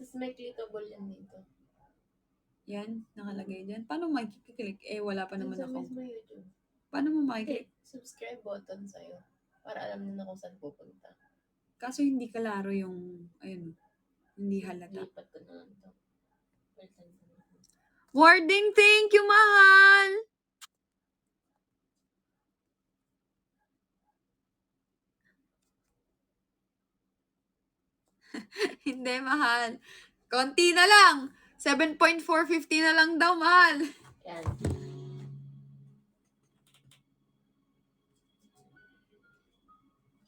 Tapos may clickable yan dito. Yan, nakalagay dyan. Paano makiklik? Wala pa naman Sa ako. mismo YouTube. Paano mo makiklik? Subscribe button sa'yo. Para alam na kung saan pupunta. Kaso hindi kalaro yung, ayun, hindi halata. Lipat ko na lang to. Warding, thank you, mahal! Hindi, mahal. Konti na lang. 7.450 na lang daw, mahal. Yan.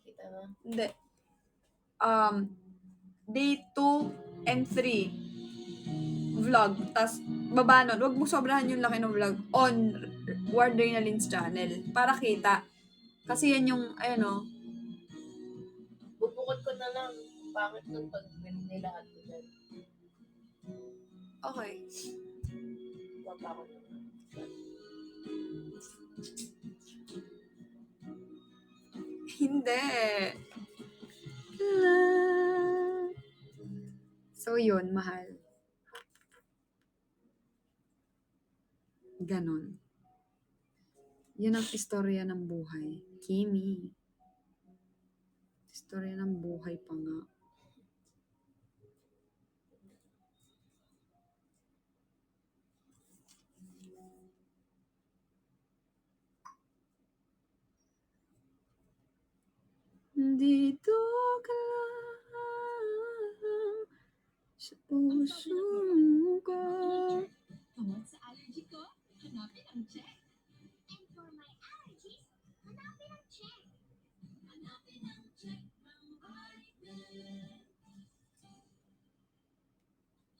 Kita mo? Hindi. Day 2 and 3 vlog. Tapos, baba nun. Huwag mo sobrahan yung laki ng vlog on Wardernalyn's channel. Para kita. Kasi yan yung, ayun o. Bubukod ko na lang. Pangit nun pag nilahat ko dyan. Okay. Baba ko na lang. Hindi. So, yun, mahal. Ganon. Yun ang istorya ng buhay. Kimi. Istorya ng buhay pa nga. Dito ka lang sa puso ko. Tungkol sa allergy ko, hanapin ang check. And for my allergies, hanapin ang check. Hanapin ang check ng vitamin.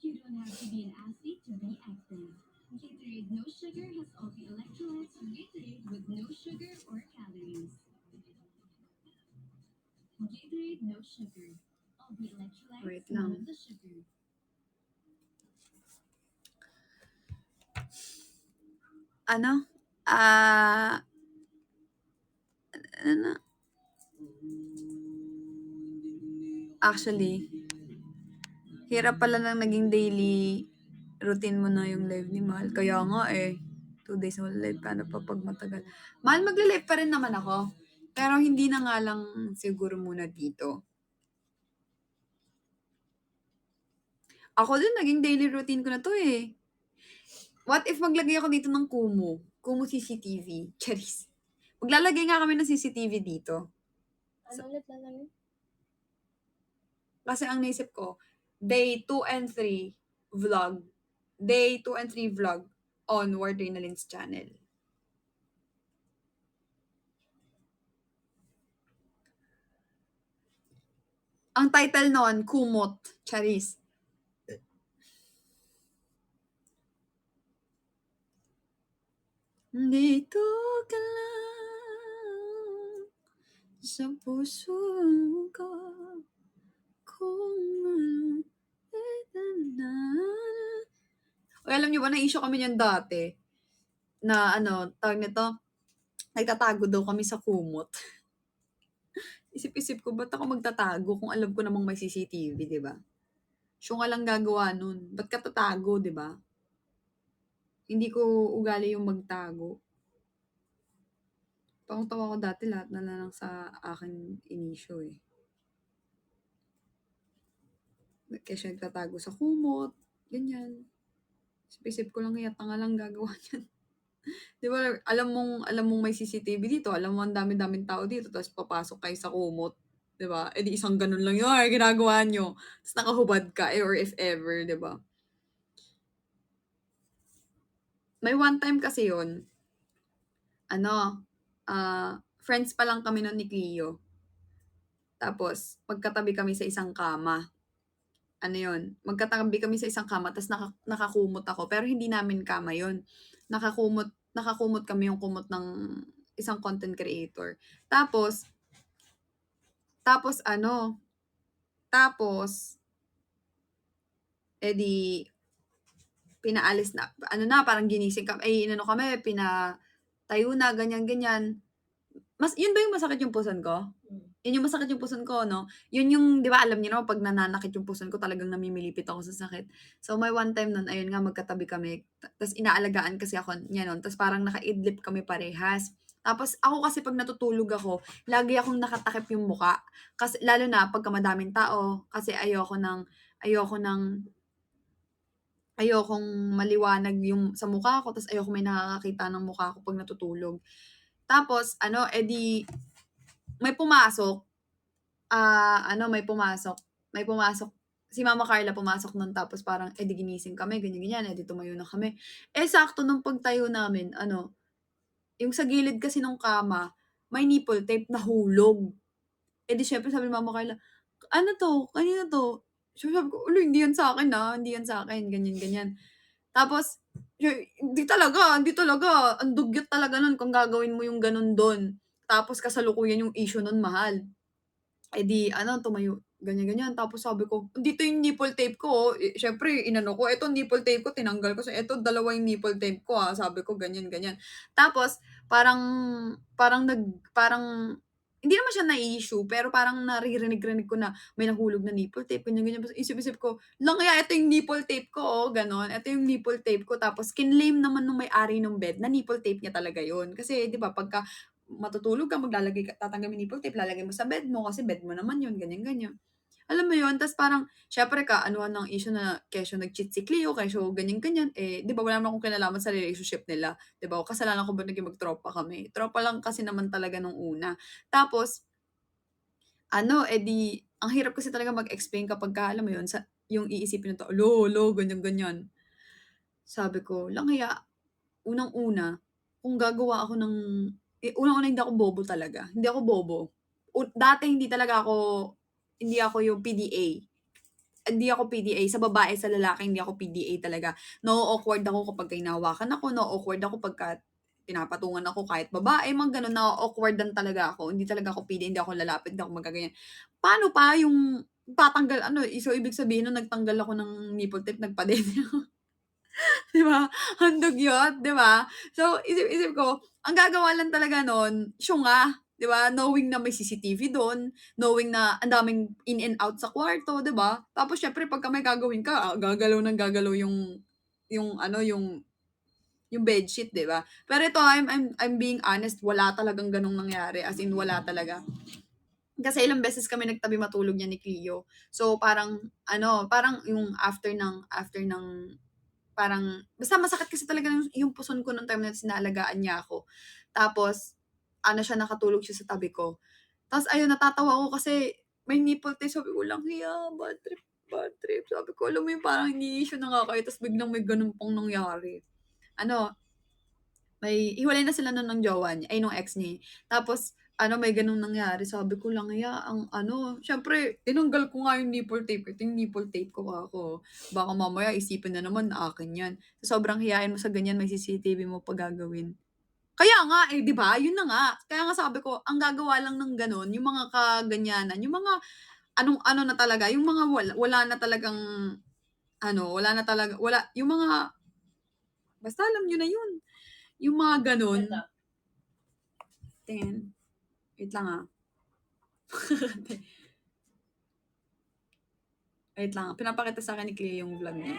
You don't have to be an athlete to be active. Gatorade No Sugar has all the electrolytes of Gatorade with no sugar or calories. Gatorade No Sugar. All the electrolytes, Wait none lang. of the sugar. Ano? Actually, hirap pala nang naging daily routine mo na yung live ni Mahal. Kaya nga 2 days mo live, paano pa pag matagal? Mahal, magle-live pa rin naman ako. Pero hindi na nga lang siguro muna dito. Ako din, naging daily routine ko na to eh. What if maglagay ako dito ng Kumu? Kumu CCTV. Charis. Maglalagay nga kami ng CCTV dito. Ano ulit lalagay? Kasi ang naisip ko, day 2 and 3 vlog. Day 2 and 3 vlog on Wardernalyn's channel. Ang title noon, Kumot. Charis. Dito ka lang sa puso ko kung alam niyo ba, na-issue kami niyan dati na tawag nito, nagtatago daw kami sa kumot. Isip-isip ko, ba't ako magtatago kung alam ko namang may CCTV, di ba? Siya nga lang gagawa nun. Ba't ka tatago, di ba? Hindi ko ugali yung magtago. Tawang-tawa ko dati, lahat na lang sa akin inisyo eh. Kaya siya nagtatago sa kumot, ganyan. Isip ko lang, yata nga lang gagawa niyan. Di ba, alam mong may CCTV dito, alam mo ang dami-daming tao dito, tapos papasok kayo sa kumot. Di ba? Di isang ganun lang yun, ginagawa nyo. Tapos nakahubad ka, or if ever, di ba? May one time kasi yun, friends pa lang kami nun ni Cleo. Tapos, magkatabi kami sa isang kama. Magkatabi kami sa isang kama, tapos nakakumot ako. Pero hindi namin kama yun. Nakakumot kami, yung kumot ng isang content creator. Tapos, edi, pinaalis na, parang ginising kami, pinatayo na, ganyan-ganyan. Yun ba yung masakit yung puson ko? Yun yung masakit yung puson ko 'no, yun yung 'di ba alam niyo naman 'pag nananakit yung puson ko talagang namimilipit ako sa sakit. So, may one time nun ayun nga magkatabi kami ta's inaalagaan kasi ako niya nun ta's parang nakaidlip kami parehas. Tapos ako kasi 'pag natutulog ako, lagi akong nakatakip yung mukha. Kasi lalo na pagka madaming tao kasi ayokong maliwanag yung sa mukha ko ta's ayokong may nakakakita ng mukha ko 'pag natutulog. Tapos ano, eh, di may pumasok. May pumasok, si Mama Carla pumasok nun tapos parang, eh, di ginising kami ganyan-ganyan, eh, di tumayo na kami. Eh, sakto nung pagtayo namin ano, yung sa gilid kasi nung kama, may nipple tape nahulog. Eh, di siyempre sabi ni Mama Carla, "Ano 'to, kanino 'to?" Sabi ko, "Hala hindi yan sa'kin, hindi yan sa'kin." Ganyan-ganyan. Tapos, hindi talaga, ang dugyot talaga nun kung gagawin mo yung ganun dun. Tapos kasalukuyan yung issue nun mahal. Eh, di ano tumayo, ganyan-ganyan tapos sabi ko, "Dito yung nipple tape ko, oh." Eh, siyempre inano ko, "Eto nipple tape ko tinanggal ko, so eto dalawa yung nipple tape ko, sabi ko ganyan-ganyan. Tapos parang parang hindi naman siya na-i-issue pero parang naririnig-rinig ko na may nahulog na nipple tape, ganyan-ganyan. Tapos isip-isip ko, "Lang kaya eto yung nipple tape ko, oh." Gano'n. "Eto yung nipple tape ko." Tapos kinlaim naman nung may-ari nung bed na nipple tape niya talaga yun. Kasi 'di ba pagka matutulog ka, tatanggalin mo yung nipple tape, lalagay mo sa bed mo kasi bed mo naman yun, ganyan-ganyan. Alam mo yun? Ta's parang siyempre kaanuhan ng issue na kesyo nag-cheat si Cleo, kesyo ganyan-ganyan, eh, 'di ba wala naman akong kinalaman sa relationship nila, 'di ba? Kasalanan ko ba naging magtropa kami? Tropa lang kasi naman talaga nung una. Tapos ano, eh, di ang hirap kasi talaga mag-explain kapagka alam mo yun, yung iisipin ng tao, "Hala, ganyan-ganyan." Sabi ko, "Lang hiya." Unang-una, kung gagawa ako ng unang-una hindi ako bobo talaga, hindi ako bobo. Dati hindi ako yung PDA. Hindi ako PDA, sa babae, sa lalaki hindi ako PDA talaga. Na-o-awkward ako kapagka hinahawakan ako, na-o-awkward ako pagka pinapatungan ako kahit babae, mga gano'n, na-o-awkward-dan talaga ako. Hindi talaga ako PDA, hindi ako lalapit, hindi ako magaganyan. Paano pa yung tatanggal ano, so ibig sabihin nun nagtanggal ako ng nipple tape, nagpa-dede ako. 'Di ba? Handog yun, 'di ba? So, isip-isip ko, ang gagawa lang talaga nun, syunga, 'di ba? Knowing na may CCTV dun, knowing na ang daming in and out sa kwarto, 'di ba? Tapos siyempre pagka may gagawin ka, gagalaw ng gagalaw yung ano, yung bedsheet, 'di ba? Pero ito, I'm being honest, wala talagang ganong nangyari, as in wala talaga. Kasi ilang beses kami nagtabi matulog niyan ni Cleo. So, parang ano, parang yung after ng parang basta masakit kasi talaga yung puson ko nung time na inaalagaan niya ako. Tapos ano siya, nakatulog siya sa tabi ko. Tapos ayun, natatawa ako kasi may nipple tape. Sabi ko, "Lang hiya, bad trip, bad trip." Sabi ko, alam mo yung parang ini-issue na nga kayo tapos biglang may gano'n pang nangyari. Ano, hiwalay na sila nun ng jowa niya, ay nung ex niya, eh. Tapos ano, may gano'ng nangyari. Sabi ko, "Lang hiya, ang ano." Siyempre tinanggal ko nga yung nipple tape. Ito yung nipple tape ko, kako. Baka mamaya isipin na naman na akin 'yan. Sobrang hiyain mo sa ganyan, may CCTV mo pa gagawin. Kaya nga, eh, 'di ba? Yun na nga. Kaya nga sabi ko, ang gagawa lang ng gano'n yung mga kaganyanan, yung mga anong-ano na talaga, yung mga wala na talagang ano, wala na talaga yung mga basta alam niyo na yun. Yung mga gano'n. Ganda. Tingin. Wait lang, Wait lang, pinapakita sa'kin ni Cleo yung vlog niya.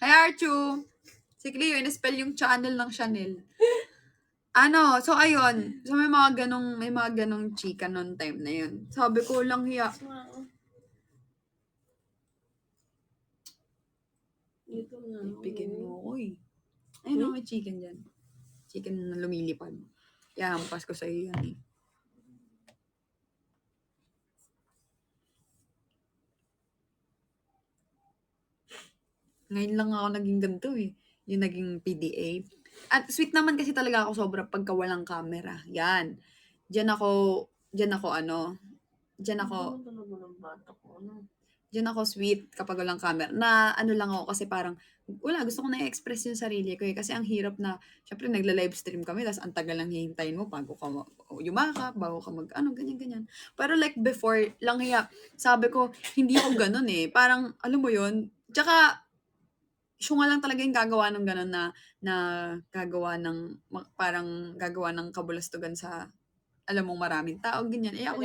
Hi, Archu! Si Cleo, in-spell yung channel ng Chanel. Ano, so ayun. So may mga ganong chika no'n time na yun. Sabi ko, lang hiya. Ito na. Pipigin mo ako eh. Ayun may chicken dyan. Chicken na lumilipad. Hampas ko sa'yo yan eh. Ngayon lang ako naging ganito eh. Yung naging PDA. At sweet naman kasi talaga ako sobra pagka walang camera. Yan. Diyan ako Diyan ako sweet kapag walang camera. Na ano lang ako kasi parang, gusto ko na i-express yung sarili ko eh. Kasi ang hirap na, syempre nagla-livestream kami, tapos ang tagal lang hihintayin mo bago ka yumakap, bago ka ganyan. Pero like before, lang sabi ko, hindi ako ganun eh. Parang, alam mo yun, tsaka, siya nga lang talaga yung gagawa ng ganun na gagawa ng kabulastugan sa, alam mong maraming tao, ganyan. Ako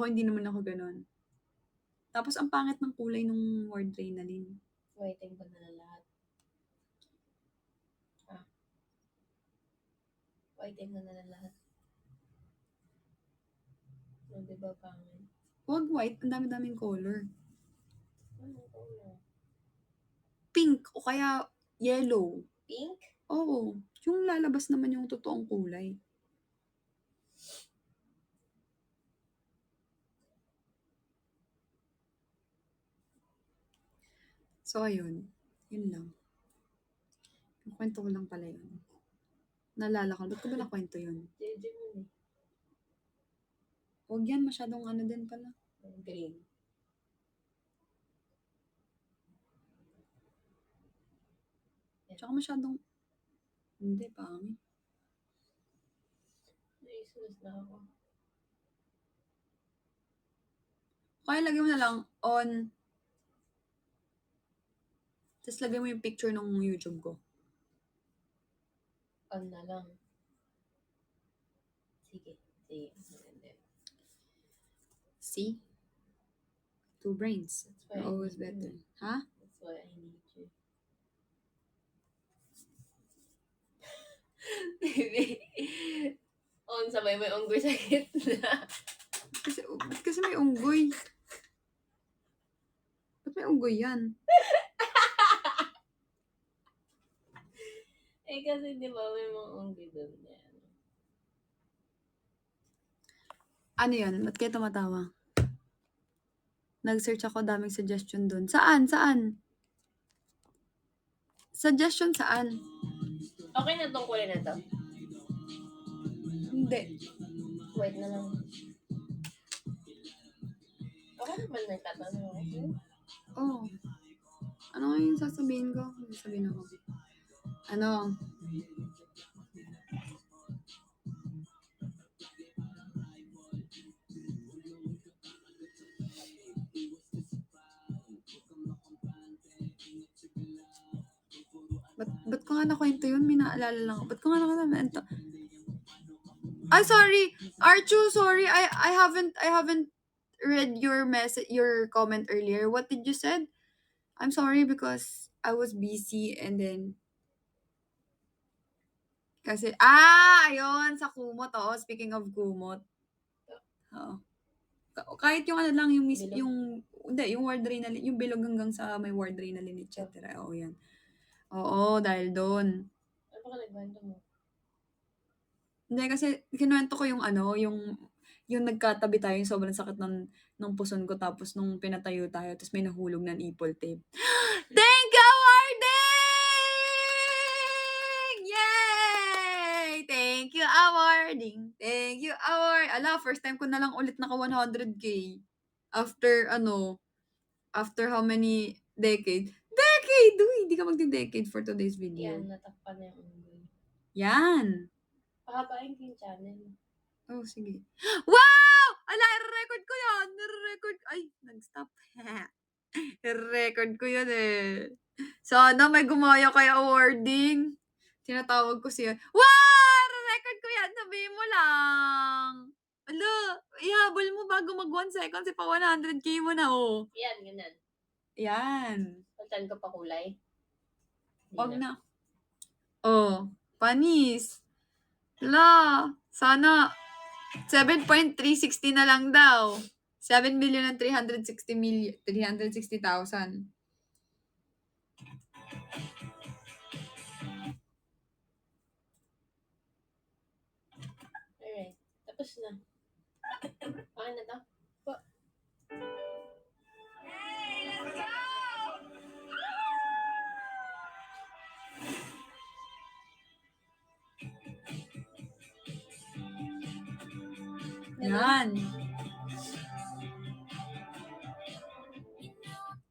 hindi naman ako ganun. Tapos, ang pangit ng kulay nung Wardrenalin. Waiting ko na lahat. Waiting ko na lahat. Diba pangit? Huwag white, ang dami-daming color. Anong color? Pink o kaya yellow. Pink? Oo. Yung lalabas naman yung totoong kulay. So, ayun. Yun lang. Yung kwento ko lang pala yun. Naalala ko. Ba't ko ba nakwento yun? JJ mo eh. Huwag yan. Masyadong ano din pala. Green. Tsaka masyadong, hindi, pangit. Naisunod na ako. Kaya lagay mo na lang on, tapos lagay mo yung picture ng YouTube ko. On na lang. Sige. See? 2 brains. That's why Always I need better. you. Ha? That's why I need you. Baby. On sabay may unggoy sa gitna. Kasi may unggoy. Ba't may unggoy yan? Eh kasi di ba may mga unggoy doon yan. Ano yun? Ba't kayo tumatawa? Nag-search ako, daming suggestion doon. Saan? Suggestion saan? Okay na tong kulay na to. Hindi. Wait na lang. Okay naman nagtatanong ako. Oh. Ano nga yung sasabihin ko? Sasabihin ako. Ano? Ba't ko nga nakwento yun? May naalala lang ako. Ba't ko nga nakwento? Ay, sorry! Archu, sorry! I haven't read your comment earlier. What did you said? I'm sorry because I was busy and then kasi ayun sa kumot. Speaking of kumot. Kahit yung ano lang yung yung Wardrenalin, yung bilog hanggang sa may Wardrenalin, etc. Yan. Oo, dahil doon. Ano pa ka nagkwento mo? Hindi, kasi kinuwento ko yung yung nagkatabi tayo, yung sobrang sakit ng puson ko, tapos nung pinatayo tayo, tapos may nahulog ng ipol tape. Thank you, awarding! Yay! Thank you, awarding! Thank you, award! First time ko na lang ulit naka 100K. After how many decade? Uy, hindi ka magdi-decade for today's video. Yan, natakpan na yung unggoy. Yan! Pahabain ko yung channel. Oh, sige. Wow! I-record ko yun! Ay, nag-stop. I-record ko yun eh. Sana may gumaya kay awarding. Tinatawag ko siya. Wow! I-record ko yan. Sabihin mo lang. Ihabol mo bago mag 1 second. Pa 100K mo na, oh. Yan, ganun. Yan. Pagtan ko pa kulay. Wag na. Oh, panis. Sana 7.360 na lang daw. 7,360,000. na. Okay na to? Yan.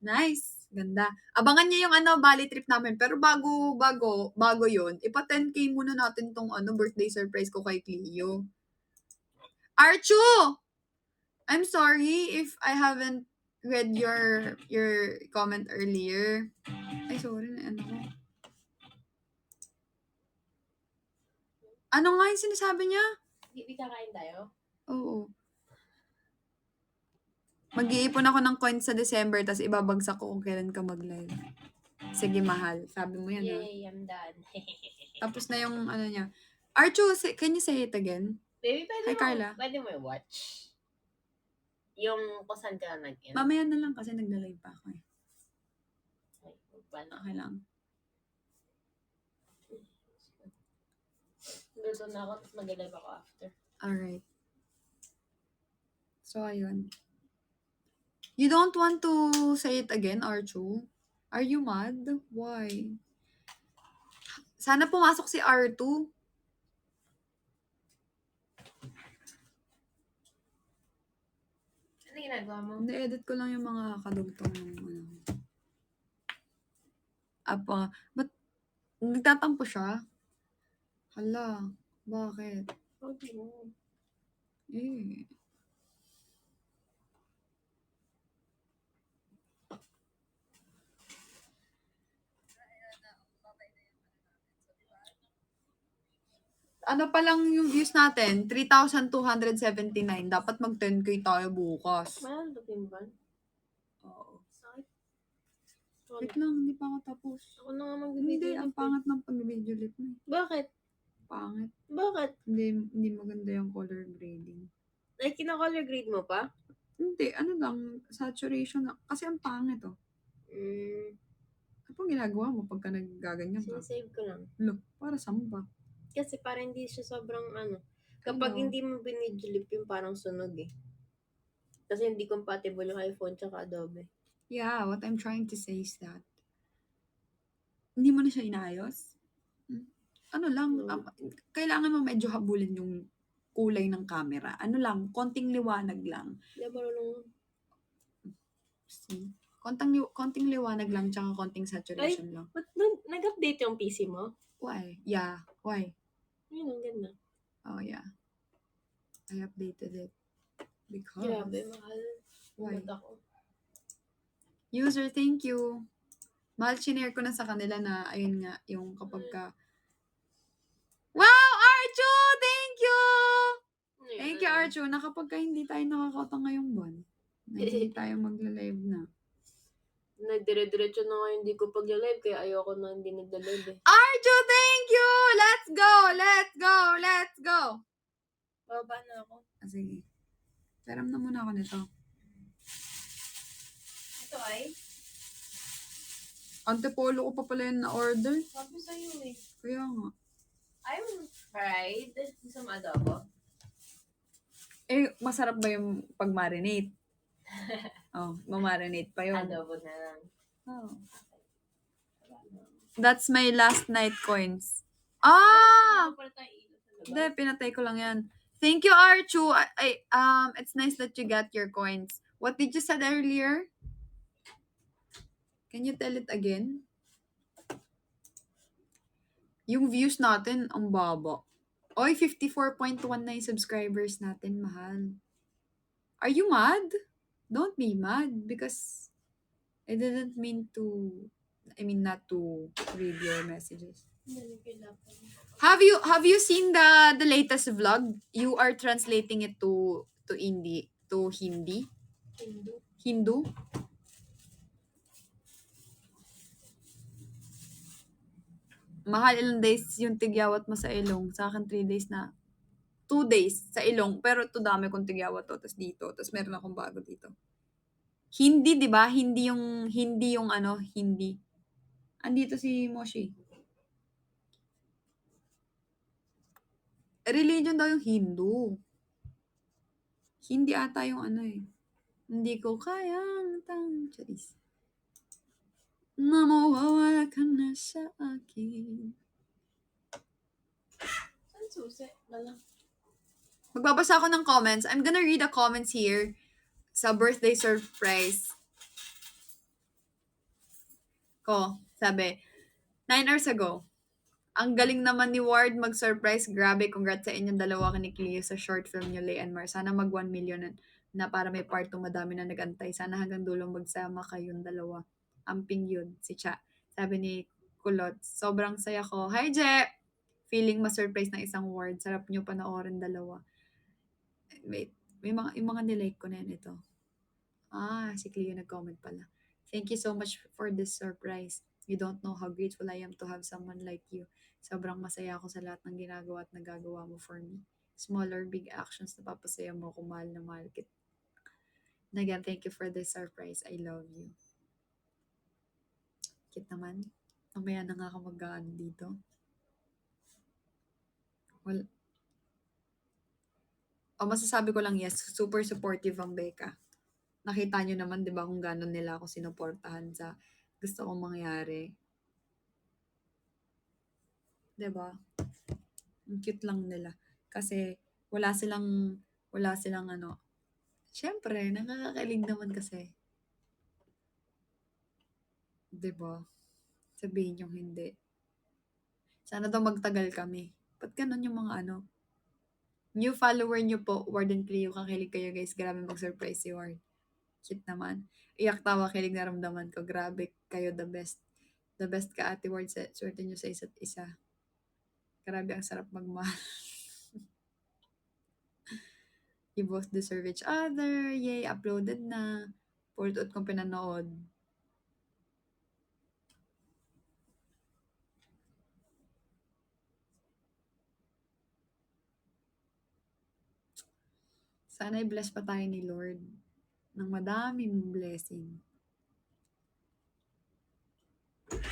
Nice. Ganda. Abangan niyo yung Bali trip namin. Pero bago yun, ipa 10K muna natin tong birthday surprise ko kay Cleo. Archu! I'm sorry if I haven't read your comment earlier. Ay, sorry na ko. Ano nga yung sinasabi niya? Hindi kakain tayo? Oo. Mag-iipon ako ng coins sa December, tas ibabagsak ko kung kailan ka mag-live. Sige, mahal. Sabi mo yan, ha? Yay, I'm done. Tapos na yung niya. Archu, can you say it again? Baby, Hi, Carla. pwede mo i-watch? Yung kung saan ka nag-in. Mamaya na lang kasi nagla-live pa ako eh. Paano? Okay lang. Luto na ako, tapos mag-live ako after. Alright. So, ayun. You don't want to say it again, Archu? Are you mad? Why? Sana pumasok si R2. Ano ginagawa mo? Hindi, edit ko lang yung mga kadugtong ng Ba't nagtatampo siya? Hala, bakit? Okay. Eh. Ano pa lang yung views natin? 3,279. Dapat mag 10K tayo bukas. Mahal ba timban? Oo. Sakit. Wait lang, hindi pa ako tapos. Ako na nga Hindi, mag-video. ang pangat ng pag-video ulit mo. Bakit? Pangit. Bakit? Hindi maganda yung color grading. Ay, kina-color grade mo pa? Hindi, saturation. Kasi ang pangit oh. Ano pang ginagawa mo pagka naggaganyan ka? Sinisave ko lang. Look, para saan ba? Kasi para hindi siya sobrang kapag hindi mo binidulip yung parang sunog eh. Kasi hindi compatible yung iPhone tsaka Adobe. Yeah, what I'm trying to say is that hindi mo na siya inaayos? Ano lang, No. kailangan mo medyo habulin yung kulay ng camera. Ano lang, konting liwanag lang. Hindi marunong. See? Konting liwanag lang, tsaka konting saturation lang. Ba't nag-update yung PC mo? Why? Yeah, why? Ayun, ang ganda. Oh, yeah. I updated it. Because... Grabe, mahal. Why? Umot ako. User, thank you. Mahal, shinare ko na sa kanila na, ayun nga, yung kapag ka... Wow, Archu! Thank you! Thank you, Archu. Na kapag ka hindi tayo nakakauta ngayong buwan, na hindi tayo magla-live na. Nagdire-diretso na nga hindi ko pag-live, kaya ayoko na hindi nagla-live eh. Archu, thank you! Let's go! Let's go! Let's go! Baba na ako. Sige. Peram na muna ako nito. Ito ay? Antipolo ko pa pala yun na-order. Sabi sa'yo eh. Kaya nga. I'm fried. Gusto mo adobo? Eh, masarap ba yung pag-marinate? Oh, mamarinate pa yun. Adobo na lang. Oh. That's my last night coins. Ah! Hindi, pinatay ko lang yan. Thank you, Archu. It's nice that you got your coins. What did you said earlier? Can you tell it again? Yung views natin, ang baba. Oy, 54.1 na yung subscribers natin, mahal. Are you mad? Don't be mad because I didn't mean to, not to read your messages. Have you seen the latest vlog? You are translating it to Hindi. Hindu? Mahal, ilang days yung tigyawat mo sa ilong? Sa akin, 3 days na. 2 days sa ilong. Pero ito dami kong tigyawat to. Tapos dito. Tapos meron akong bago dito. Hindi, di ba? Hindi yung hindi. Andito si Moshi. Religion daw yung Hindu. Hindi ata yung ano eh. Hindi ko kayang charis. Na mawawala ka na sa akin. Saan susi? Wala. Magbabasa ako ng comments. I'm gonna read the comments here sa birthday surprise ko. Sabi, 9 hours ago, ang galing naman ni Ward mag-surprise. Grabe, congrats sa inyong dalawa ni Cleo sa short film niyo, Lay and Mar. Sana mag 1 million na para may part 2 madami na nagantay. Sana hanggang dulo magsama kayong dalawa. Amping yun, si Cha. Sabi ni Kulot, sobrang saya ko. Hi, Je! Feeling ma-surprise ng isang Ward. Sarap nyo panoorin dalawa. Wait, yung mga nilike ko na yan ito. Si Cleo nag-comment pala. Thank you so much for this surprise. You don't know how grateful I am to have someone like you. Sobrang masaya ako sa lahat ng ginagawa at nagagawa mo for me. Small or big actions na papasaya mo kung mahal na mahal kita. And again, thank you for this surprise. I love you. Cute naman. Mamaya na nga ako mag-gaan dito. Well, masasabi ko lang, yes, super supportive ang Becca. Nakita nyo naman, di ba, kung gano'n nila ako sinuportahan sa gusto kong mangyari. Di ba? Ang cute lang nila. Kasi, wala silang ano. Siyempre, nakakakilig naman kasi. Di ba? Sabihin yung hindi. Sana daw magtagal kami. Ba't ganun yung mga ano? New follower nyo po, Warden Cleo. Kakilig kayo guys. Grabe mag-surprise si Ward. Cute naman. Iyak tawa, kilig naramdaman ko. Grabe kayo, the best. The best ka, Ate Ward. Swerte nyo sa isa't isa. Grabe, ang sarap magmahal. You both deserve each other. Yay, uploaded na. Pulot kong pinanood. Sana i-bless pa tayo ni Lord ng madaming blessing.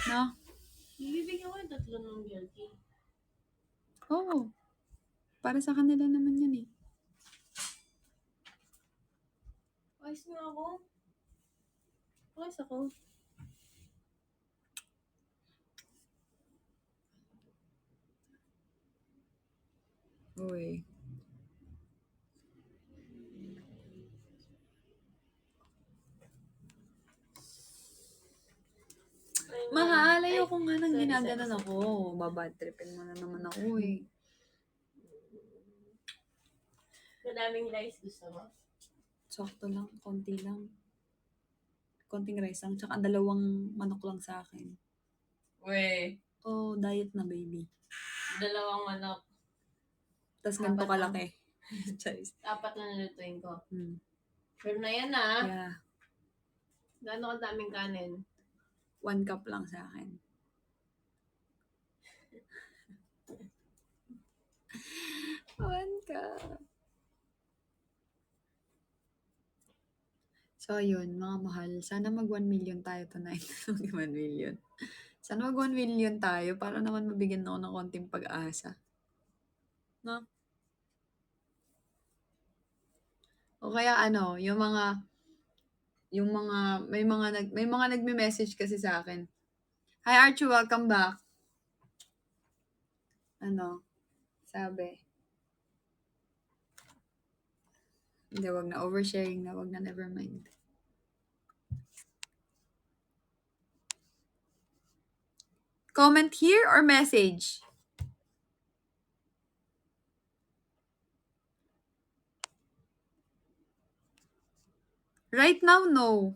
No? Bibigyan ko yung 3 ng guilty. Oo. Para sa kanila naman yan eh. Ayos nga ako. Ayos ako. Uy. Mahal, ayoko nga nang ginaganan ako. Babadtripin mo na naman ako eh. Madaming rice gusto mo? Sakto lang, konti lang. Konting rice lang, tsaka 2 manok lang sa akin. Uy, Diet na baby. 2 manok. Tapos ganito kalaki. Charis. 4 na nalutuin ko. Hmm. Pero na yan ah. Yeah. Gano'ng kadaming kanin? 1 cup lang sa akin. One cup. So, yun, mga mahal. Sana mag 1 million tayo tonight. 1 million. Sana mag 1 million tayo para naman mabigyan ako ng konting pag-asa. No? O kaya ano, may mga nagme-message kasi sa akin. Hi Archie, welcome back. Ano? Sabi. Hindi, wag na. Oversharing na. Wag na, never mind. Comment here or message? Right now, no.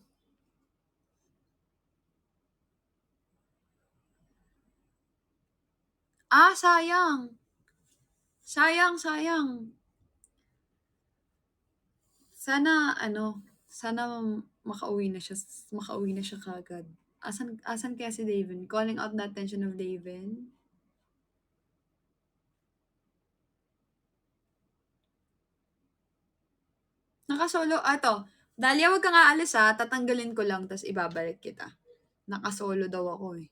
Sayang. Sayang. Sana makauwi na siya kagad. Asan kaya si Daven? Calling out the attention of Daven. Nakasolo, Dalia, wag kang aalis ha. Tatanggalin ko lang, tas ibabalik kita. Nakasolo daw ako eh.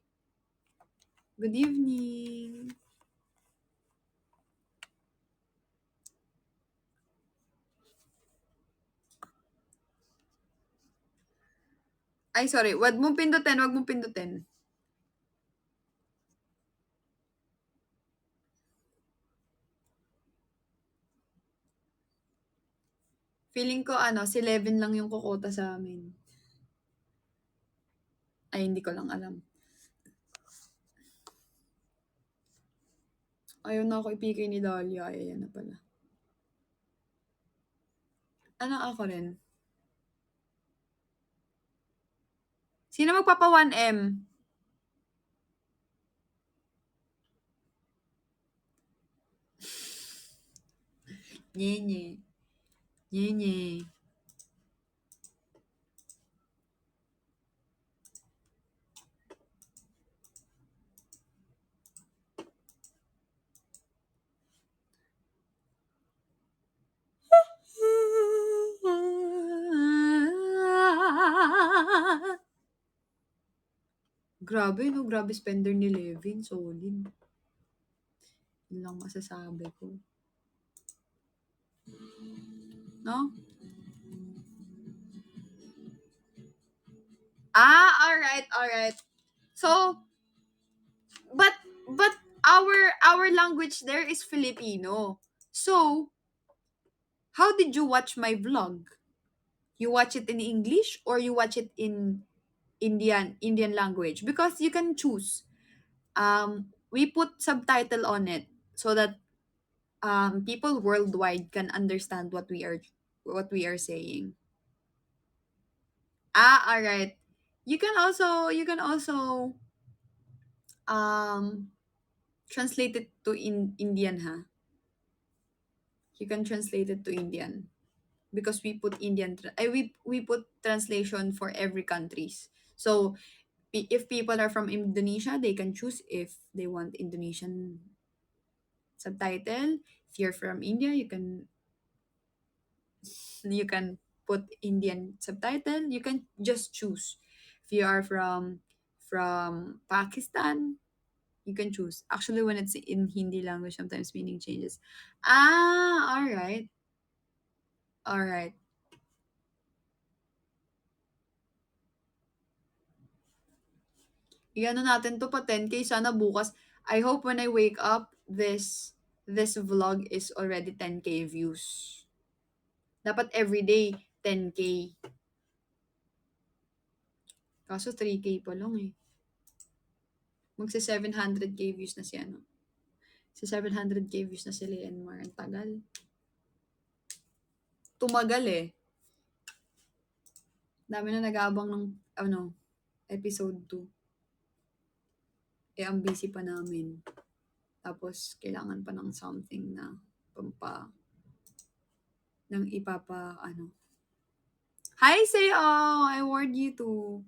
Good evening. Ay, sorry. Wag mong pindutin, wag mong pindutin. Feeling ko si Levin lang yung kokota sa amin. Ay, hindi ko lang alam. Ayaw na ako ipikay ni Dahlia. Ay, ayan na pala. Ako rin. Sino magpapa 1M? Nye-nye. Nye-nye. Grabe, no? Grabe spender ni Levin. Solid. Yun lang masasabi ko. No? Alright. So, but our language there is Filipino. So, how did you watch my vlog? You watch it in English or you watch it in Indian language? Because you can choose. We put subtitle on it so that people worldwide can understand what we are saying. Alright. You can also translate it to Indian, ha? You can translate it to Indian because we put we put translation for every countries. So if people are from Indonesia, they can choose if they want Indonesian subtitle. If you're from India, you can put Indian subtitle. You can just choose. If you are from Pakistan, you can choose. Actually, when it's in Hindi language, sometimes meaning changes. All right. All right. Iano natin to pa 10K. Sana bukas. I hope when I wake up, this vlog is already 10K views. Dapat everyday 10K. Kaso 3K pa lang eh. Magsa 700K views na si ano. Sa 700K views na si Leonmar. Ang tagal. Tumagal eh. Dami na nag-aabang ng episode 2. Ang busy pa namin. Tapos, kailangan pa ng something na ng Hi, Seo! I warned you to.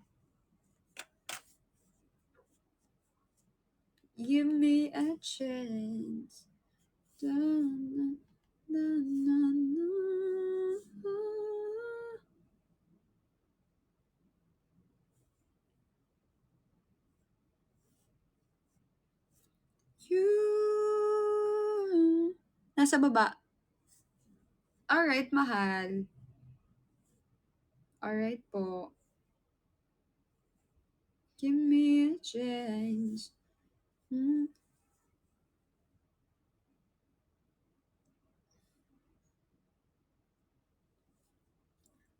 Give me a chance. You. Nasa baba. Alright, mahal. Alright po. Give me a chance.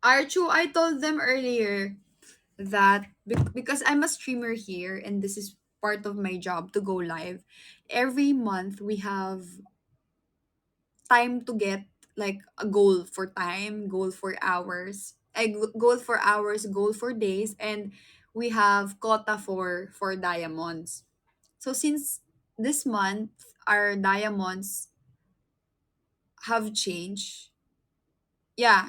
Archu, I told them earlier that because I'm a streamer here and this is part of my job to go live, every month we have time to get like a goal for time, goal for hours, goal for hours, goal for days, and we have quota for diamonds. So since this month our diamonds have changed, yeah,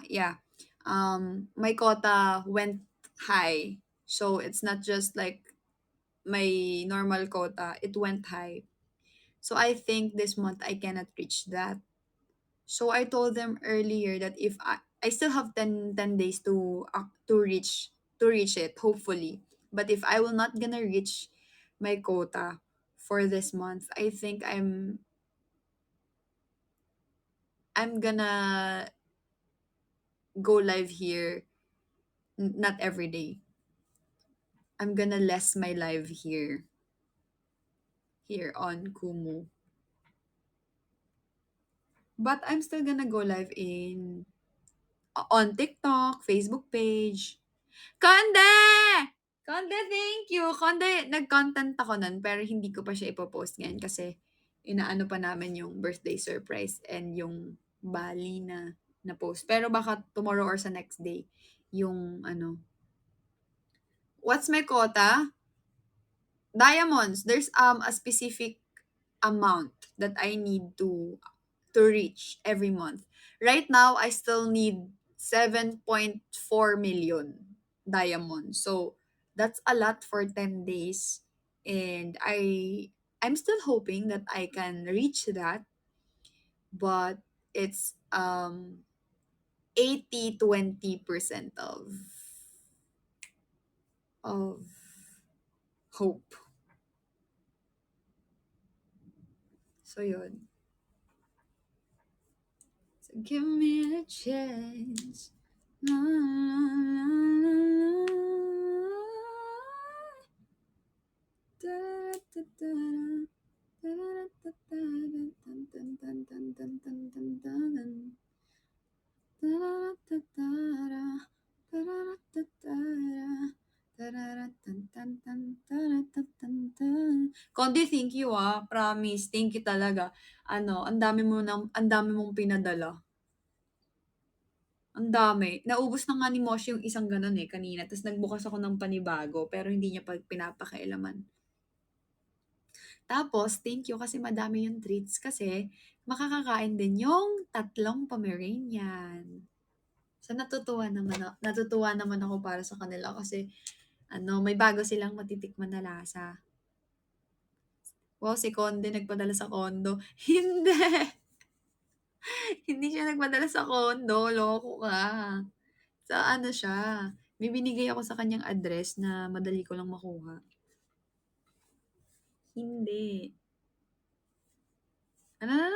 my quota went high. So it's not just like my normal quota, it went high. So I think this month I cannot reach that. So I told them earlier that if I still have 10 days to reach it, hopefully. But if I will not gonna reach my quota for this month, I think I'm gonna go live here not every day. I'm gonna less my live here on Kumu. But I'm still gonna go live on TikTok, Facebook page. Konde! Konde, thank you. Konde, nag-content ako nun, pero hindi ko pa siya ipopost ngayon kasi inaano pa namin yung birthday surprise and yung Bali na post. Pero baka tomorrow or sa next day, yung ano. What's my quota? Diamonds. There's a specific amount that I need to reach every month. Right now, I still need 7.4 million diamonds. So that's a lot for 10 days. And I'm still hoping that I can reach that, but it's 80-20% of hope. So yun. So give me a chance. La, la, la, la. Da, da, da, da, da, da, da, dun, dun, dun, dun, dun, dun, dun, dun. Da, da, da, da, da, da, da, da, da. Kondi, thank you promise, thank you talaga. Ano, ang dami mong pinadala. Ang dami. Naubos na nga ni Moshi yung isang ganun kanina. Tapos nagbukas ako ng panibago, pero hindi niya pinapakailaman. Tapos, thank you kasi madami yung treats kasi makakakain din yung 3 Pomeranian. So, natutuwa naman ako para sa kanila kasi may bago silang matitikman na lasa. Wow, si Konde nagpadala sa kondo. Hindi! Hindi siya nagpadala sa kondo. Loko ka. Sa ano siya. May binigay ako sa kanyang address na madali ko lang makuha. Hindi. Ano na?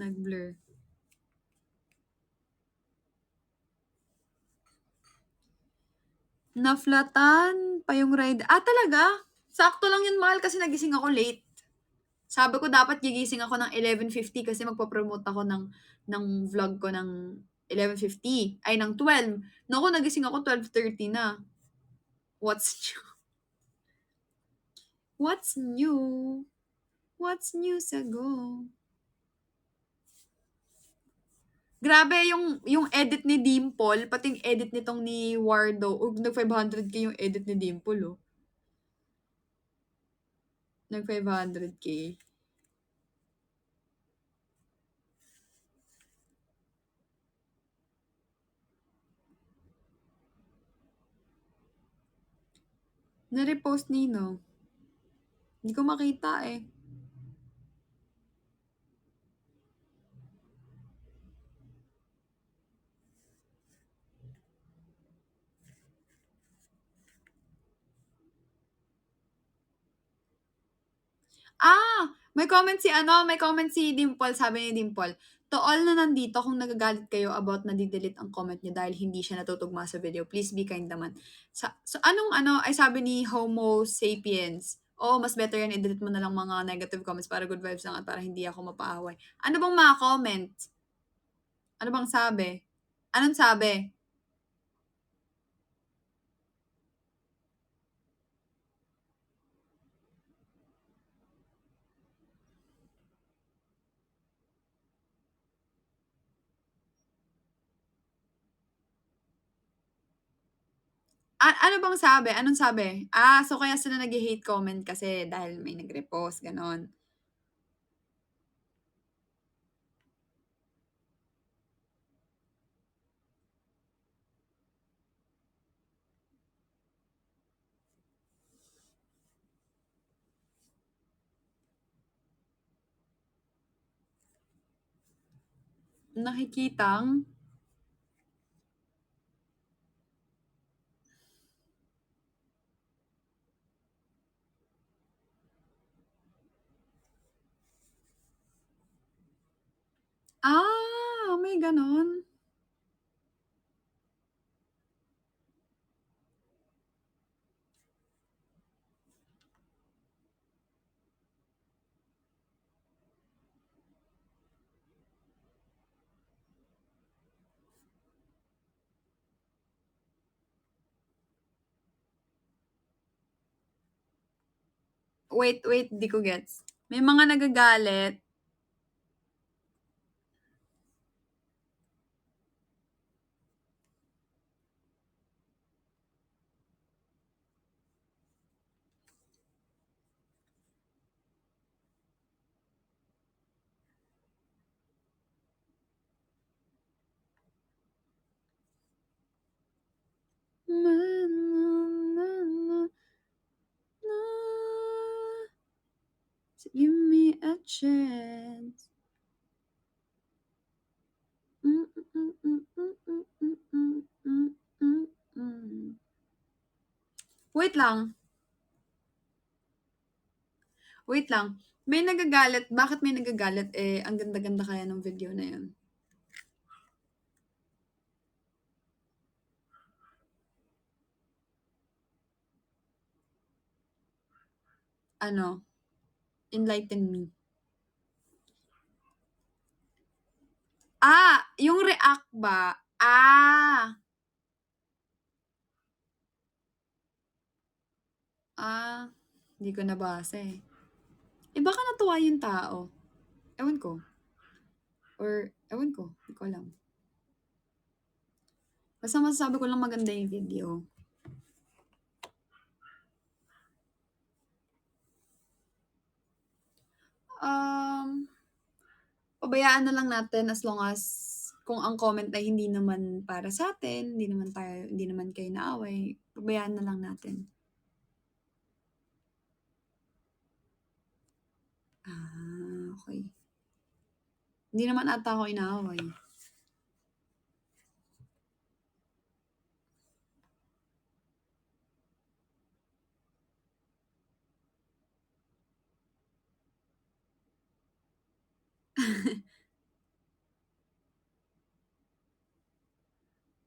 Nag-blur. Naflatan pa yung ride. Talaga? Sakto lang yun, mahal, kasi nagising ako late. Sabi ko dapat gigising ako ng 11:50 kasi magpo-promote ako ng vlog ko ng 11:50. Ay, ng 12. Naku, nagising ako 12:30 na. What's new? What's new? What's new sa go? Grabe yung edit ni Dimple, pati yung edit nitong ni Wardo. Nag 500k yung edit ni Dimple, Nag 500k. Na-repost nino. Hindi ko makita eh. May comment si Dimple, sabi ni Dimple, to all na nandito, kung nagagalit kayo about na di-delete ang comment niyo dahil hindi siya natutugma sa video, please be kind naman. So ay sabi ni Homo Sapiens, mas better yan, i-delete mo na lang mga negative comments para good vibes lang at para hindi ako mapaaway. Ano bang mga comment? Ano bang sabi? Anong sabi? Ano bang sabi? Anong sabi? So kaya sila nag-hate comment kasi dahil may nag-repost, ganon. Nakikitang may ganon. Wait, di ko gets. May mga nagagalit. Give me a chance. Wait lang. Wait lang. May nagagalit. Bakit may nagagalit? Eh, ang ganda-ganda kaya ng video na yun. Ano? Enlighten me. Ah, yung react ba? Ah. Ah, hindi ko nabasa eh. Eh, baka natuwa yung tao. Ewan ko. Or, ewan ko. Hindi ko alam. Basta masasabi ko lang maganda yung video. Pabayaan na lang natin as long as kung ang comment ay hindi naman para sa atin, hindi naman kayo naaway, pabayaan na lang natin. Ah, okay. Hindi naman ata ako inaaway.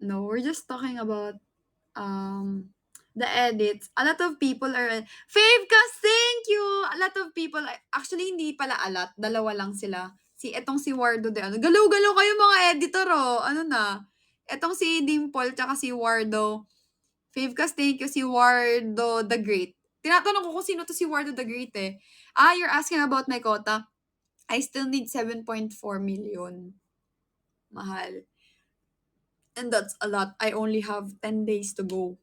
No, we're just talking about the edits. A lot of people are Favecast, thank you! A lot of people, actually hindi pala a lot, dalawa lang sila. Etong si Wardo de ano. Galaw-galaw kayo mga editor oh. Ano na? Etong si Dimple tsaka si Wardo. Favecast, thank you. Si Wardo the Great. Tinatanong ko kung sino to si Wardo the Great eh. Ah, you're asking about my quota. I still need 7.4 million. Mahal. And that's a lot. I only have 10 days to go.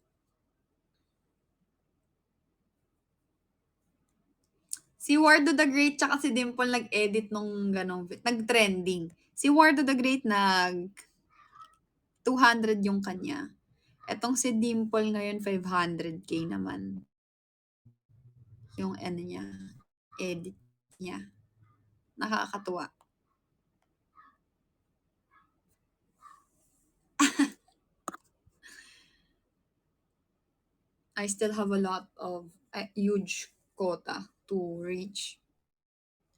Si Wardo the Great tsaka si Dimple nag-edit nung ganong, nag-trending. Si Wardo the Great 200 yung kanya. Etong si Dimple ngayon 500k naman. Yung ano niya, edit niya. Nakakatuwa. I still have a lot of huge quota to reach.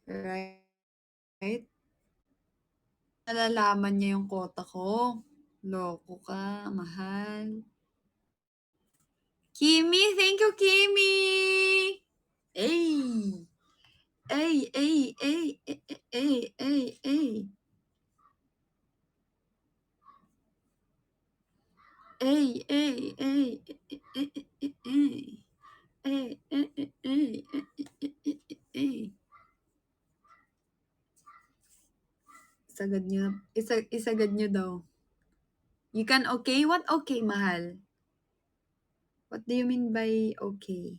Right? Nalalaman niya yung quota ko. Loko ka, mahal. Kimi, thank you, Kimi! Ay! Ay, ay, ay, ay, ay, ay, ay. Ay, ay, ay, ay, ay, ay. Ay, ay, ay, ay, ay. Isagad nyo daw. You can okay? What okay, mahal? What do you mean by okay?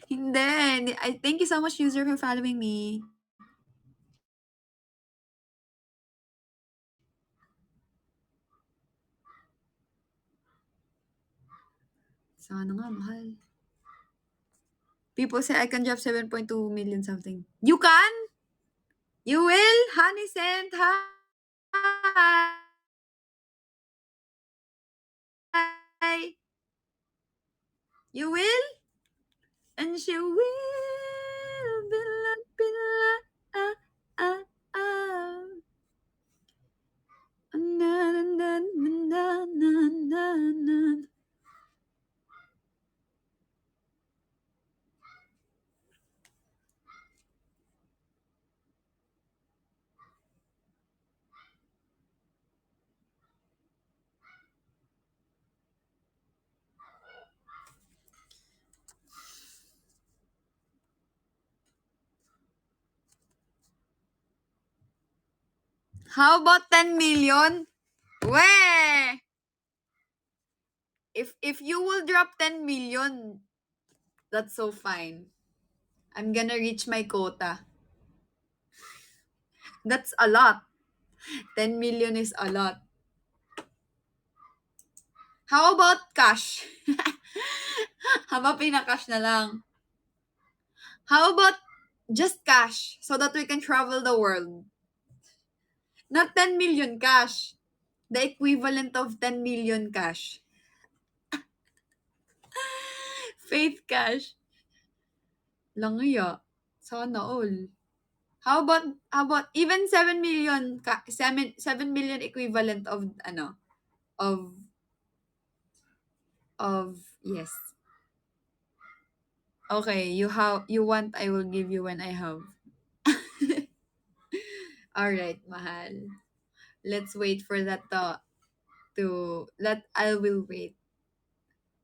Hindi. Thank you so much, user, for following me. Sana nga, mahal. People say I can drop 7.2 million something. You can? You will? Honey sent, hi. You will? And she will be like, na, na, na, na, na, na, na. How about 10 million? Weh! If you will drop 10 million, that's so fine. I'm gonna reach my quota. That's a lot. 10 million is a lot. How about cash? Haba pinakash na lang. How about just cash so that we can travel the world? Not 10 million cash. The equivalent of 10 million cash. Faith cash. Langya. Sana all. How about even 7 million 7 million equivalent of of yes. Okay, you want I will give you when I have. All right, mahal. Let's wait for that I will wait.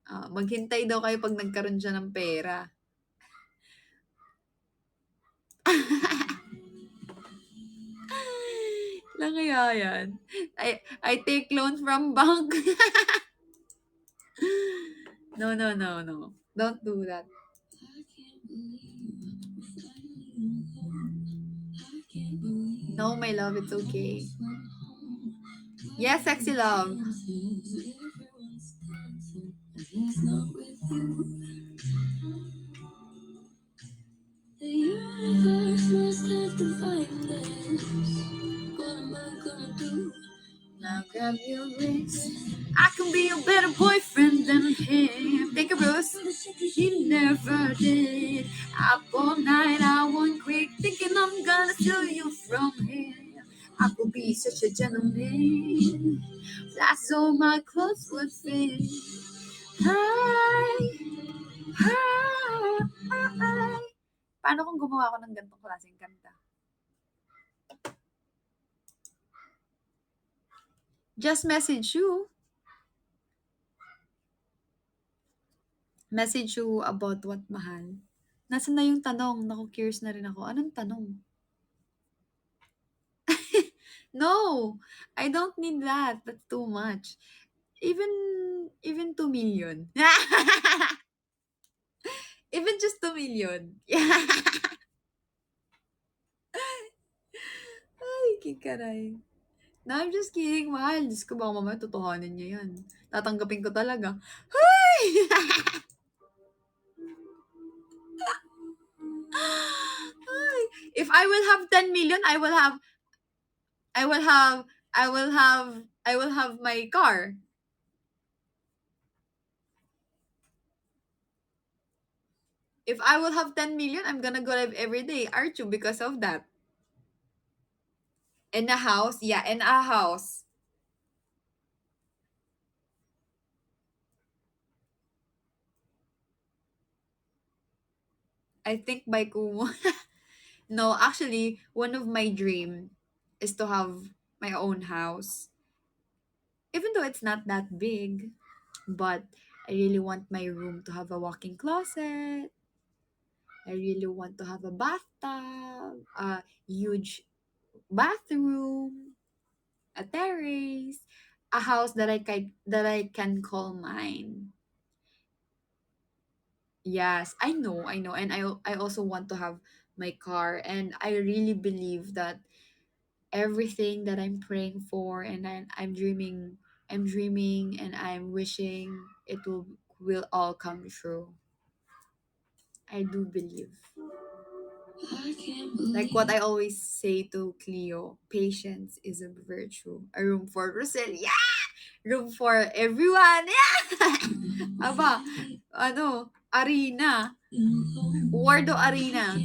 Maghintay daw kayo pag nagkaroon siya ng pera. Lang kaya yan. I take loans from bank. No. Don't do that. No, my love, it's okay. Yes, sexy love. The universe must have defined this. What am I gonna do? Now grab your wrist. I can be a better boyfriend than him. Take a Bruce. He never did. Up all night, I won't quit. Thinking I'm gonna steal you from him. I will be such a gentleman. That's all my clothes would fit. Hi. Paano kung gumawa ako ng ganitong klaseng kanta? Just message you. Message you about what, mahal? Nasaan na yung tanong? Naku, curious na rin ako. Anong tanong? No, I don't need that. That's too much. Even 2 million. Even just 2 million. Ay, kikaray. No, I'm just kidding, mahal. Diyos ko, baka mamaya totohanin niya yan. Tatanggapin ko talaga. Ay! If I will have 10 million, I will have my car. If I will have 10 million, I'm gonna go live every day. Aren't you? Because of that. In a house? Yeah, in a house. I think by Kumu. No, actually, one of my dream is to have my own house. Even though it's not that big, but I really want my room to have a walk-in closet. I really want to have a bathtub, a huge bathroom, a terrace, a house that I can call mine. Yes, I know, and I also want to have my car, and I really believe that everything that I'm praying for and I'm dreaming, and I'm wishing it will all come true. I do believe. Like what I always say to Cleo, patience is a virtue. A room for Rosel. Yeah! Room for everyone. Yeah! Aba, Arena. Wardo Arena.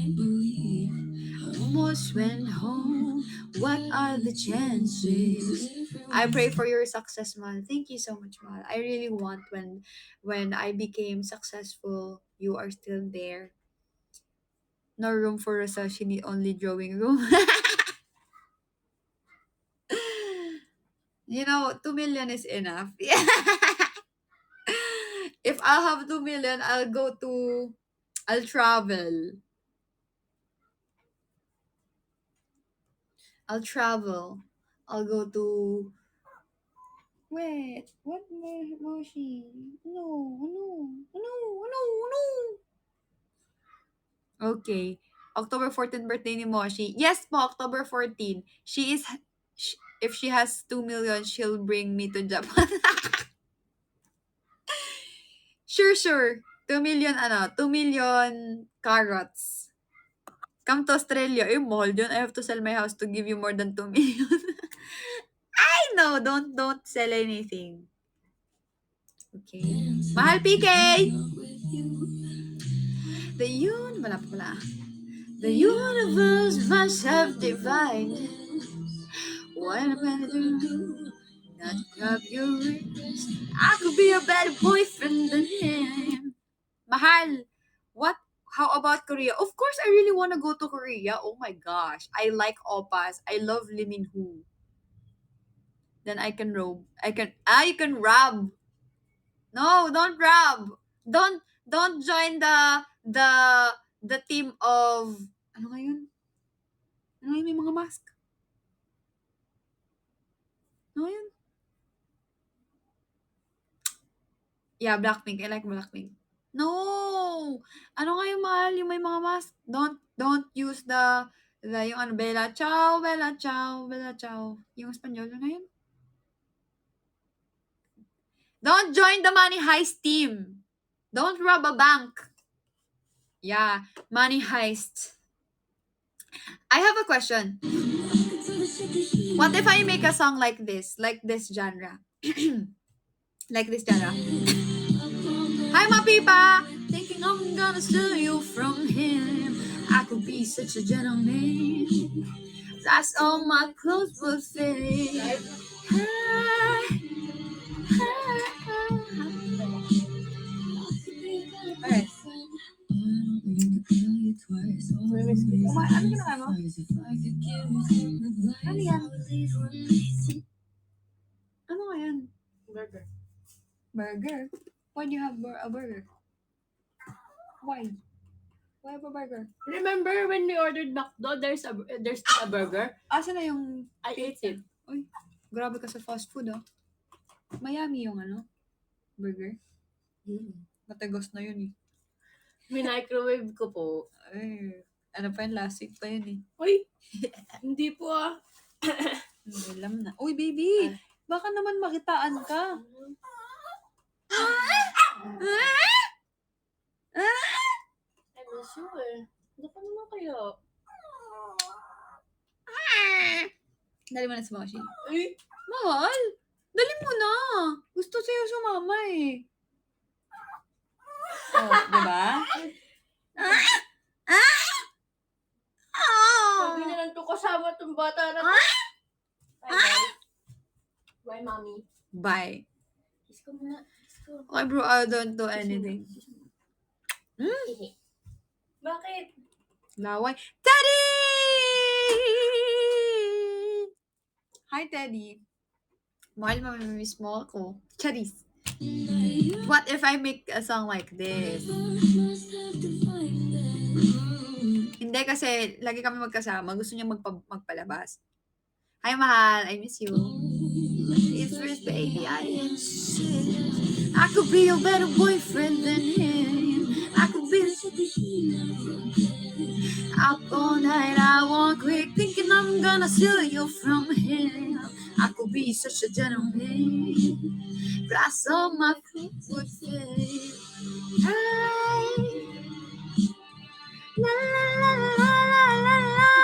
Almost went home. What are the chances? I pray for your success, Mal. Thank you so much, Mal. I really want when I became successful, you are still there. No room for Rosal. She need only drawing room. 2 million is enough. Yeah. If I'll have 2 million, I'll travel. I'll travel I'll go to... Wait, what Moshi? No. Okay. October 14 birthday ni Moshi. Yes po, October 14. If she has 2 million, she'll bring me to Japan. Sure. 2 million 2 million carrots. Come to Australia. Mahal yun. I have to sell my house to give you more than 2 million. I know. Don't sell anything. Okay. Mahal PK! Wala pa pala. The universe must have divined what I'm gonna do. Not to grab your wrist. I could be a better boyfriend than him. Mahal, what? How about Korea? Of course, I really want to go to Korea. Oh my gosh. I like oppas. I love Lee Min Ho. Then I can rob. You can rob. No, don't rob. Don't join the team of ano ngayon? Ano ngayon may mga mask? Ano yun? Yeah, Blackpink. I like Blackpink. No! Ano nga yung mahal? Yung may mga mask? Don't use yung ano, Bella Ciao. Yung Espanyol na yun. Don't join the Money Heist team. Don't rob a bank. Yeah, Money Heist. I have a question. What if I make a song like this genre? Like this genre. Hi, my people! Thinking I'm gonna steal you from him. I could be such a gentleman. That's all my clothes would fit. Alright. Ano ginawa mo? Ano yan? Ano nga yan? Burger? Why do you have a burger? Why? Why have a burger? Remember when we ordered McDo, there's still a burger? Asa na yung... I ate it. Uy, grabe ka sa fast food, ah. Miami yung burger. Matagos na yun, eh. Minicrowave ko po. Ay, ano pa yun? Last week pa yun, eh. Uy! Hindi po ah. Alam na. Uy, baby! Baka naman makitaan ka. I miss you eh. Hindi pa naman kayo. Dali mo na si Moshi. Uy! Mahal! Dali mo na! Gusto sa'yo sumama, eh. Oh, diba? Sabi na lang ito kasama itong bata na to. Bye guys. Bye mommy. Bye. Kiss ko muna. Kiss ko. Okay, bro, I don't do anything. Bakit? Laway. Teddy! Hi, Teddy. Mahal, mamimiss mo ako. Charis. What if I make a song like this? Hindi kasi lagi kami magkasama. Gusto niya magpalabas. Hi, mahal. I miss you. If first, baby, I insist. I could be a better boyfriend than him. I could be up all night. I won't quit thinking I'm gonna steal you from him. I could be such a gentleman, but I saw my feet would fade. Hi. La la la la la la la.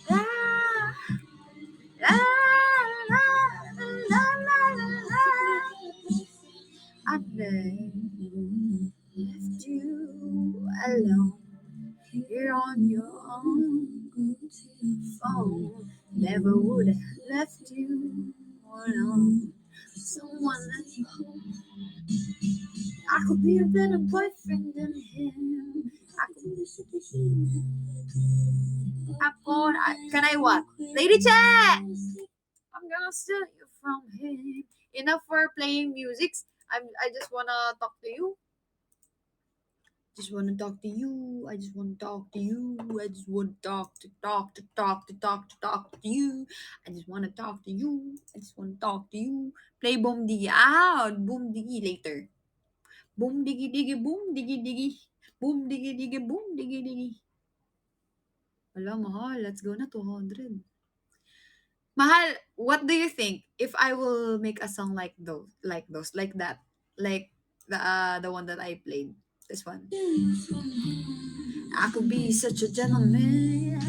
La la la la la la. I left you alone here on your own phone. Never would have left you alone. Someone that you hold. I could be a better boyfriend than him. Can I what? Lady Chat! I'm gonna steal you from him. Enough for playing music. I just wanna talk to you. Just wanna talk to you. I just wanna talk to you. I just wanna talk to you. I just wanna talk to you. I just wanna talk to you. Play Boom Diggy. Boom Diggy later. Boom Diggy Diggy, Boom Diggy Diggy. Boom Diggy Diggy, Boom Diggy Diggy. Wala, mahal. Let's go na 200. Mahal, what do you think if I will make a song like that, like the one that I played, this one? I could be such a gentleman,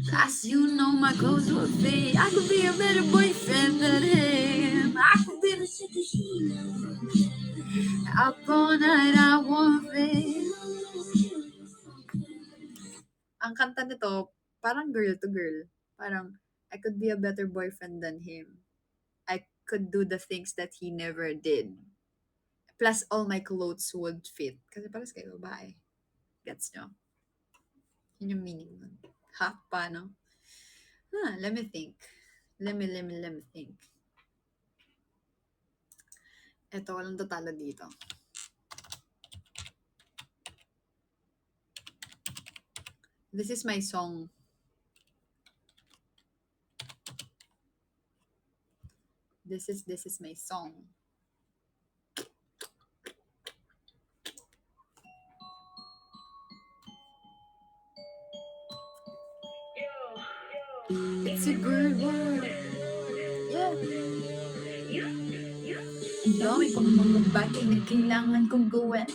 as you know my clothes will fit. I could be a better boyfriend than him. I could be the shit that he knows. Up all night I want it. Ang kanta nito, parang girl to girl. Parang, I could be a better boyfriend than him. I could do the things that he never did. Plus, all my clothes would fit. Kasi paras kayo babae. Gets nyo? Yun yung meaning nun. Ha? Paano? Let me think. Let me think. Eto, walang tatalo dito. This is my song. This is my song. It's a good word. Yeah. Ang dami pang mga bagay na kailangan kong gawin.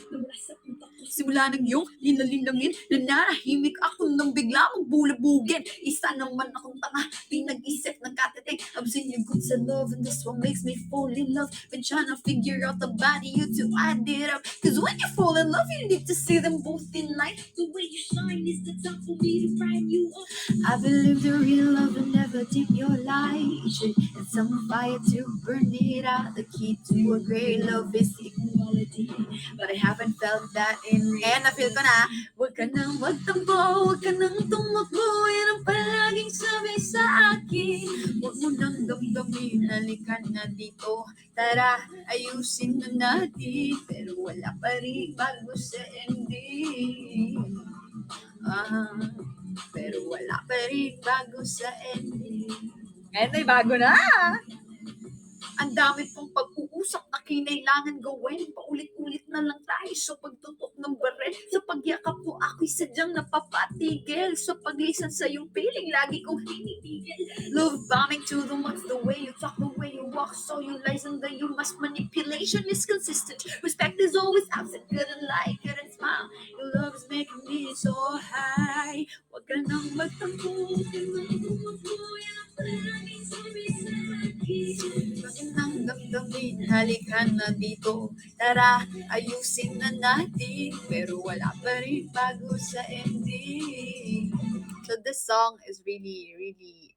Simula ng iyong linalilangin, nanahimik ako nang bigla mong bulabugin. Isa naman akong tanga, di nag-isip ng katiting. I've seen you good sa love and this one makes me fall in love. Been trying to figure out the body you two add it up. Cause when you fall in love, you need to see them both in light. The way you shine is the time for me to brighten you up. I believe the real love will never dim your light. And some fire to burn it out. The key to a great love is equality. But I haven't felt that in real. And na-feel ko na, huwag ka nang magtampo, huwag ka nang tumakbo. Yan ang palaging sabi sa akin. Huwag mo nang damdamin, halika na dito. Tara, ayusin na natin. Pero wala pa rin bago sa ending. Pero wala pa rin bago sa ending. Ngayon ay bago na! Ang dami pong pag-uusap na kinailangan gawin. Paulit-ulit na lang tayo sa pagtutok ng baril. Sa pagyakap mo ako'y sadyang napapatigil. Sa paglisan sa iyong piling, lagi kong hinitigil. Love bombing to the max, the way you talk, the way you walk. So you lies and then you must manipulation is consistent. Respect is always absent, couldn't lie, couldn't smile. Your love is making me so high. Huwag ka nang magtampo, huwag ka nang tumakbo. Yan ang palaging sabi sa akin. Bakit nang damdamin, halika na dito. Tara, ayusin na natin. Pero wala pa rin bago sa ending. So this song is really, really,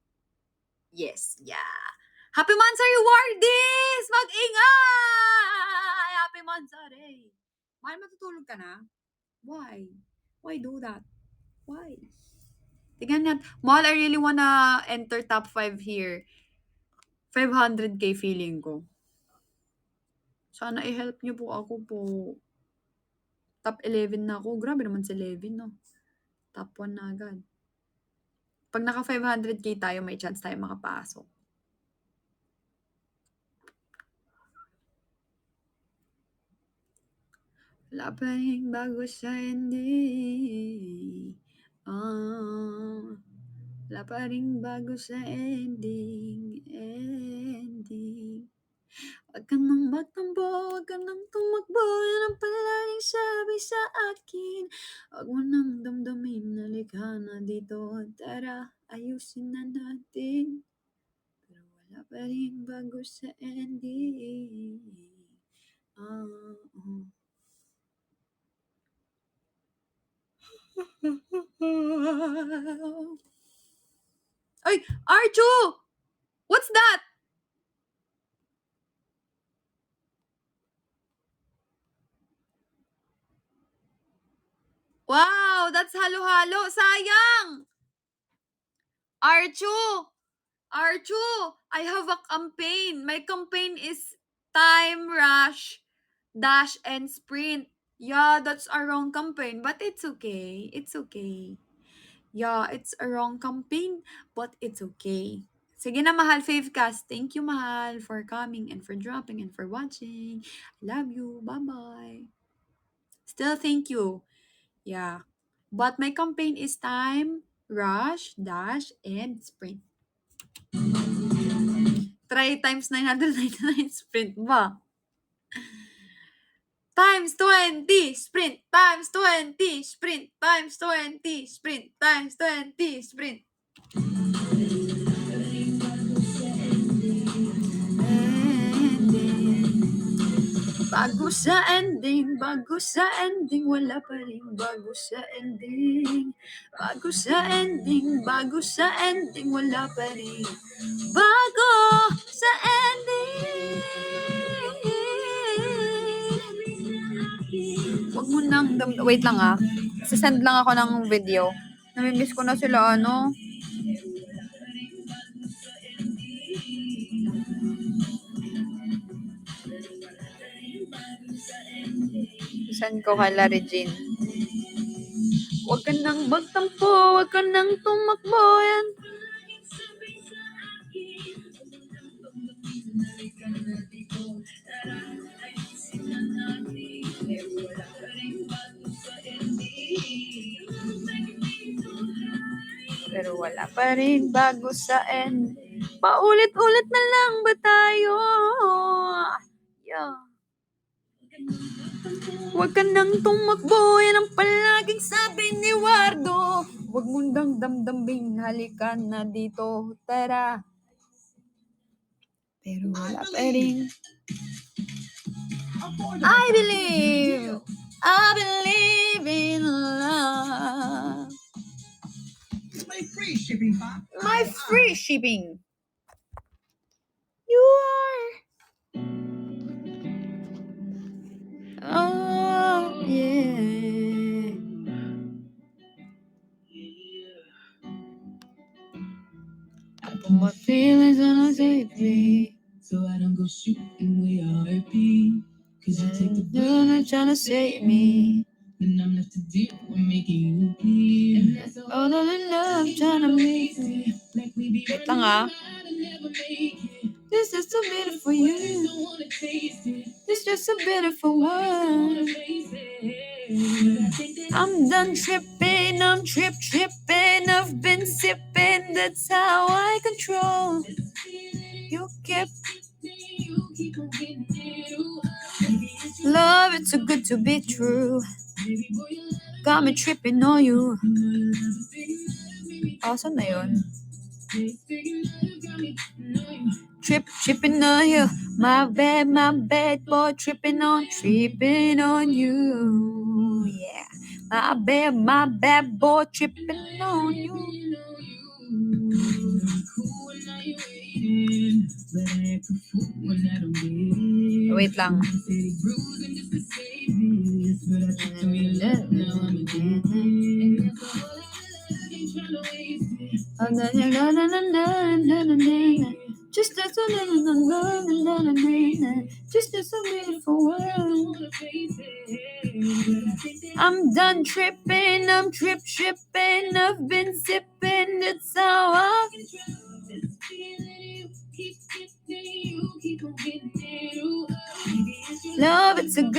yes, yeah. Happy Mansari Wardis! Mag-ingay! Happy Mansari! Mahal, matutulog ka na? Why? Why do that? Why? Tingnan natin. Mahal, I really wanna enter top 5 here. 500k feeling ko. Sana i-help niyo po ako po. Top 11 na ako. Grabe naman sa 11, no? Top 1 na agad. Pag naka 500k tayo, may chance tayo makapasok. Wala pa rin bago sa ending. Wala pa rin bago sa ending. Huwag ka nang magtampo, huwag ka nang tumakbo. Yan ang palaging sabi sa akin. Huwag mo nang damdamin, halika na dito. Tara, ayusin na natin. Pero wala pa rin bago sa ending. Ay, Archu! What's that? Wow, that's halo-halo. Sayang! Archu! I have a campaign. My campaign is time, rush, dash, and sprint. Yeah, that's a wrong campaign, but it's okay. It's okay. Yeah, it's a wrong campaign, but it's okay. Sige na, mahal, Favecast. Thank you, mahal, for coming and for dropping and for watching. I love you. Bye-bye. Still thank you. Yeah. But my campaign is time, rush, dash, and sprint. Try times 999 sprint ba? Times 20, sprint, times 20, sprint, times 20, sprint, times 20, sprint. Bago sa ending, wala pa rin bago sa ending. Bago sa ending, wala pa rin bago sa ending. Wag mo nang, wait lang ah. Sasend lang ako ng video. Namimiss ko na sila, ano. Send ko kay La Regine. Huwag ka nang magtampo, huwag ka nang tumakbo yan. Pero wala pa rin bago sa end. Paulit-ulit na lang ba tayo? Yeah. Huwag ka nang tumakbo, yan ang palaging sabi ni Wardo. Huwag mong damdambing, halika na dito, tara. Pero wala pa rin. I believe in love. My free shipping, Pop. My free shipping. You are. Oh, yeah. I put my feelings on a safety. So I don't go shooting where your heart be. Cause you take the You're not trying to save me. then I'm left to deal with making you bleed. All of the love trying to make me. Like we be Wait lang ah. and never make it. This is so beautiful, Just you. don't wanna taste it. It's just a beautiful Don't wanna world. face it. But I think that I'm done tripping, I'm tripping. I've been sipping, that's how I control. You kept you keep on getting it. Ooh, baby, it's your love, it's too good to be true. baby boy, you love Got me tripping on you. me. You love is taking love, baby. Asan na yun? It's taking love, got me tripping on you. Tripping on you. My bad boy, tripping on you. Yeah. My bad boy, tripping on you. Wait lang. Just as a beautiful world. I'm done tripping, I'm tripping. I've been sipping, that's how I. Love, it's a good.